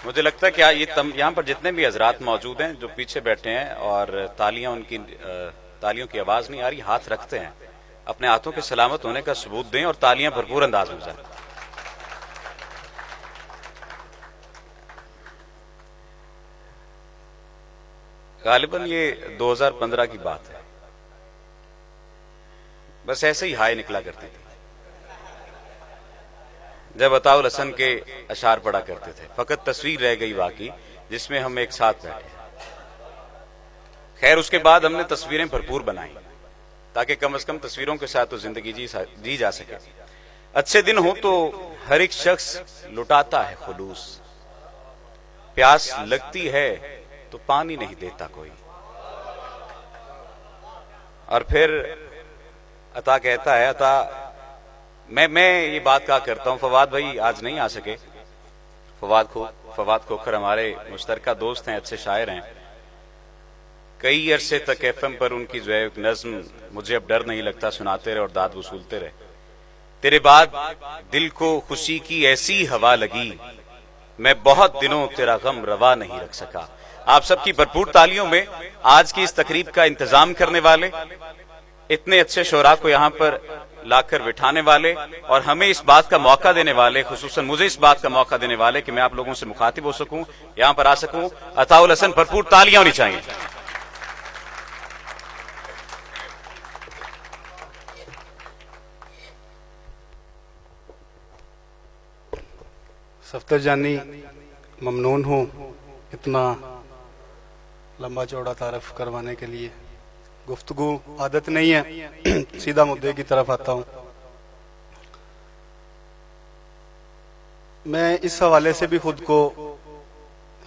मुझे लगता है कि यहाँ पर जितने भी हजरात मौजूद हैं जो पीछे बैठे हैं और तालियों की आवाज नहीं आ रही, हाथ रखते हैं, अपने हाथों के सलामत होने का सबूत दें और तालियां भरपूर अंदाज में जाए। गालिबन ये 2015 की बात है, बस ऐसे ही हाय निकला करती थी जब अताउल हसन के अशार पढ़ा करते थे। फकत तस्वीर रह गई बाकी जिसमें हम एक साथ बैठे। खैर, उसके बाद हमने तस्वीरें भरपूर बनाई ताकि कम से कम तस्वीरों के साथ तो जिंदगी जी जा सके। अच्छे दिन हो तो हर एक शख्स लुटाता है खुलूस, प्यास लगती है तो पानी नहीं देता कोई। और फिर अता कहता है, अता मैं ये बात कहा करता हूं, फवाद भाई आज नहीं आ सके। फवाद खोखर हमारे मुश्तरका दोस्त हैं, अच्छे शायर हैं। कई अरसे तक एफएम पर उनकी जो है नज्म मुझे अब डर नहीं लगता सुनाते रहे और दाद वसूलते रहे। तेरे बाद दिल को खुशी की ऐसी हवा लगी, मैं बहुत दिनों तेरा गम रवा नहीं रख सका। आप सबकी भरपूर तालियों में आज की इस तकरीब का इंतजाम करने वाले, इतने अच्छे शोरा को यहाँ पर लाकर बिठाने वाले और हमें इस बात का मौका देने वाले, खुसूसन मुझे इस बात का मौका देने वाले कि मैं आप लोगों से मुखातिब हो सकूं, यहां पर आ सकूं, अताउल हसन, भरपूर तालियां होनी चाहिए। सफ्तर जानी ममनून हूं इतना लंबा चौड़ा तारफ करवाने के लिए। गुफ्तगू आदत नहीं है, सीधा मुद्दे की तरफ आता हूं। मैं इस हवाले से भी खुद को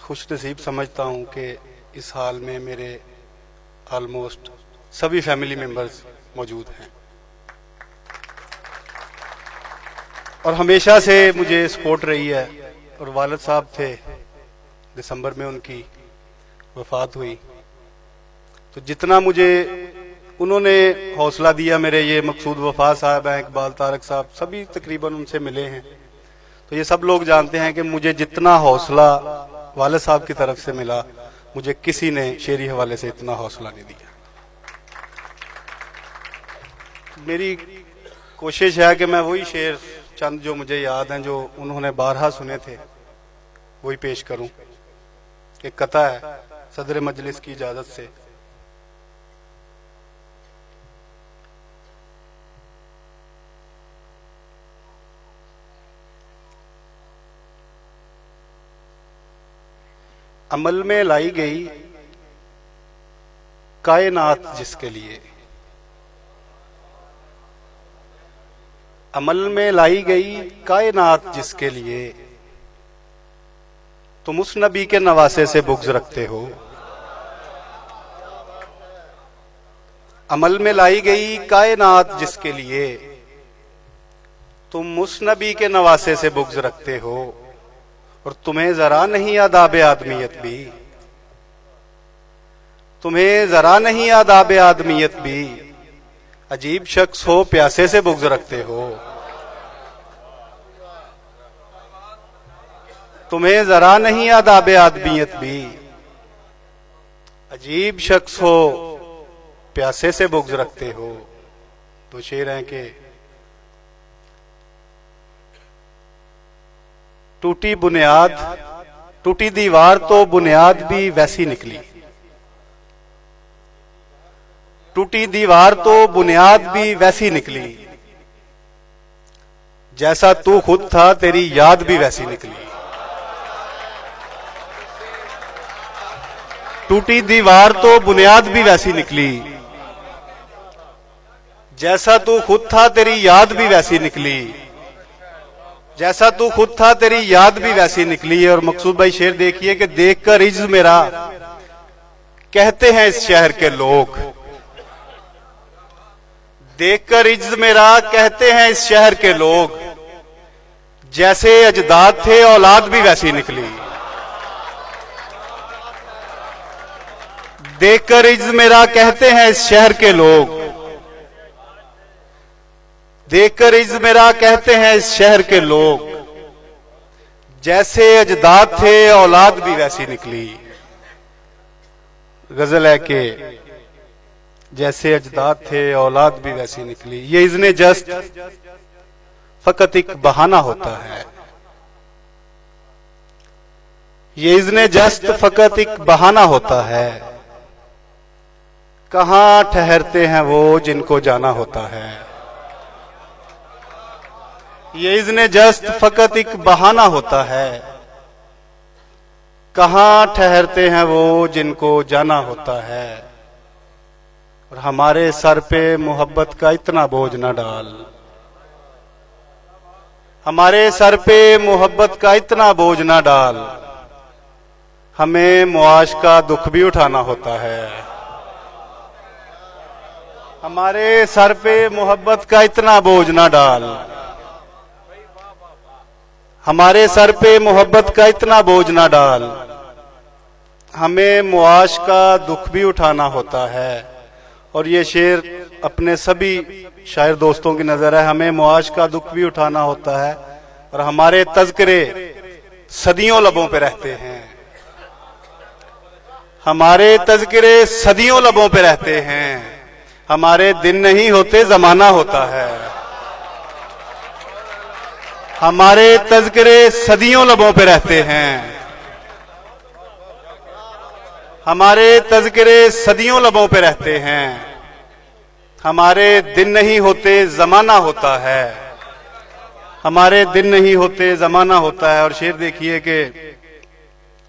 खुश नसीब समझता हूं कि इस हाल में मेरे ऑलमोस्ट सभी फैमिली मेंबर्स मौजूद हैं और हमेशा से मुझे सपोर्ट रही है। और वालिद साहब थे, दिसंबर में उनकी वफात हुई, तो जितना मुझे उन्होंने हौसला दिया, मेरे ये मकसूद वफा साहब हैं, इकबाल तारक साहब, सभी तकरीबन उनसे मिले हैं, तो ये सब लोग जानते हैं कि मुझे जितना हौसला वालिद साहब की तरफ से मिला, मुझे किसी ने शेरी हवाले से इतना हौसला नहीं दिया। मेरी कोशिश है कि मैं वही शेर चंद जो मुझे याद हैं, जो उन्होंने बारहा सुने थे, वही पेश करूं। एक कथा है सदर मजलिस की इजाजत से। अमल में लाई गई कायनात जिसके लिए, अमल में लाई गई कायनात जिसके लिए, तुम उस नबी के नवासे से बुग़्ज़ रखते हो। अमल में लाई गई कायनात जिसके लिए, तुम उस नबी के नवासे से बुग़्ज़ रखते हो। और तुम्हें जरा नहीं आदाब आदमियत भी, तुम्हें जरा नहीं आदाब आदमियत भी, अजीब शख्स हो प्यासे से बुग़्ज़ रखते हो। तुम्हें जरा नहीं आदाब आदमियत भी, अजीब शख्स हो प्यासे से बुग़्ज़ रखते हो। तो शेर हैं कि टूटी बुनियाद, टूटी दीवार तो बुनियाद भी वैसी निकली, टूटी दीवार तो बुनियाद भी वैसी निकली, जैसा तू खुद था तेरी याद भी वैसी निकली। टूटी दीवार तो बुनियाद भी वैसी निकली, जैसा तू खुद था तेरी याद भी वैसी निकली, जैसा तू खुद था तेरी याद भी वैसी निकली। और मकसूद भाई शेर देखिए कि देखकर इज्ज मेरा कहते हैं इस शहर के लोग, देखकर इज्ज मेरा कहते हैं इस शहर के लोग, जैसे अजदाद थे औलाद भी वैसी निकली। देखकर इज्ज मेरा कहते हैं इस शहर के लोग, देखकर इज्ज मेरा कहते हैं इस शहर के लोग, जैसे अजदाद थे औलाद भी वैसी निकली। गजल है कि जैसे अजदाद थे औलाद भी वैसी निकली। ये इज़्ने जस्ट फकत एक बहाना होता है। ये इज़्ने जस्ट फकत एक बहाना होता है। कहां ठहरते हैं वो जिनको जाना होता है। ये इज़्ने जस्ट फकत एक बहाना होता है। कहां ठहरते हैं वो जिनको जाना होता है। और हमारे सर पे मोहब्बत का इतना बोझ न डाल। हमारे सर पे मोहब्बत का इतना बोझ न डाल। हमें मुआश का दुख भी उठाना होता है। हमारे सर पे मोहब्बत का इतना बोझ न डाल। हमारे सर पे मोहब्बत का इतना बोझ न डाल। हमें मुआश का दुख भी उठाना होता है। और ये शेर अपने सभी शायर दोस्तों की नजर है। हमें मुआश का दुख भी उठाना होता है और हमारे तज़किरे सदियों लबों पे रहते हैं। हमारे तज़किरे सदियों लबों पे रहते हैं। हमारे दिन नहीं होते जमाना होता है। हमारे तज़किरे सदियों लबों पे रहते हैं। हमारे तज़किरे सदियों लबों पे रहते हैं। हमारे दिन नहीं होते जमाना होता है। हमारे दिन नहीं होते जमाना होता है। और शेर देखिए कि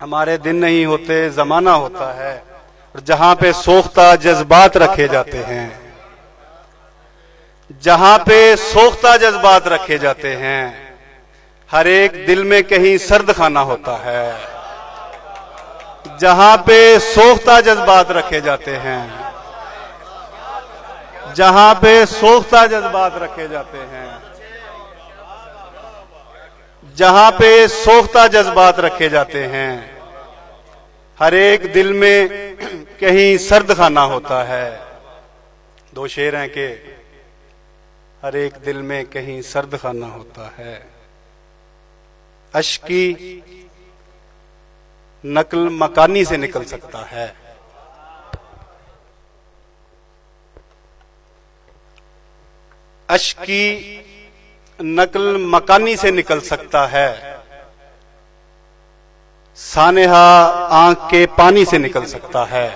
हमारे दिन नहीं होते जमाना होता है। और जहां पे सोख्ता जज्बात रखे जाते हैं, जहां पे सोख्ता जज्बात रखे जाते हैं, हर एक दिल में कहीं सर्द खाना होता है। जहां पे सोख्ता जज्बात रखे जाते हैं, जहां पे सोख्ता जज्बात रखे जाते हैं, जहां पे सोख्ता जज्बात रखे जाते हैं, हर एक दिल में कहीं सर्द खाना होता है। दो शेर हैं कि हर एक दिल में कहीं सर्द खाना होता है। अश्क की नकल मकानी से निकल सकता है। अश्क की नकल मकानी से निकल सकता है। सानेहा आंख के पानी से निकल सकता है।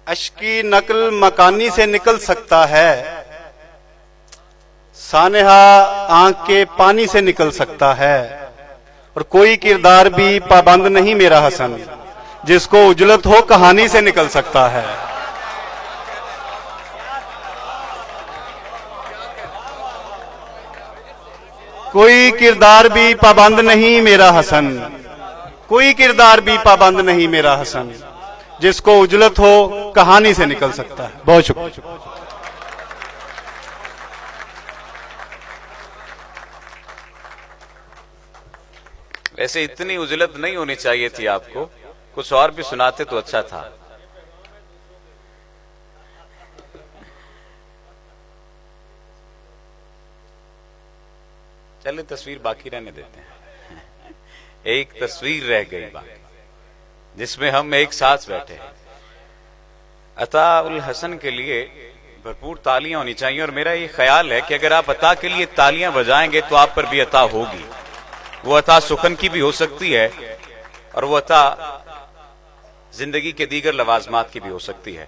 अश्क की नकल मकानी से निकल सकता है। सानेहा आंख के पानी से निकल सकता है। और कोई किरदार भी पाबंद नहीं मेरा हसन, जिसको उजलत हो कहानी से निकल सकता है। कोई किरदार भी पाबंद नहीं मेरा हसन, कोई किरदार भी पाबंद नहीं मेरा हसन, जिसको उजलत हो कहानी से निकल सकता है। बहुत शुक्रिया। वैसे इतनी उजलत नहीं होनी चाहिए थी आपको, कुछ और भी सुनाते तो अच्छा था। चलिए तस्वीर बाकी रहने देते हैं। एक तस्वीर रह गई बाकी, जिसमें हम एक साथ बैठे हैं। अता उल हसन के लिए भरपूर तालियां होनी चाहिए। और मेरा ये ख्याल है कि अगर आप अता के लिए तालियां बजाएंगे तो आप पर भी अता होगी। वो अता सुखन की भी हो सकती है और वो अता जिंदगी के दीगर लवाजमात की भी हो सकती है।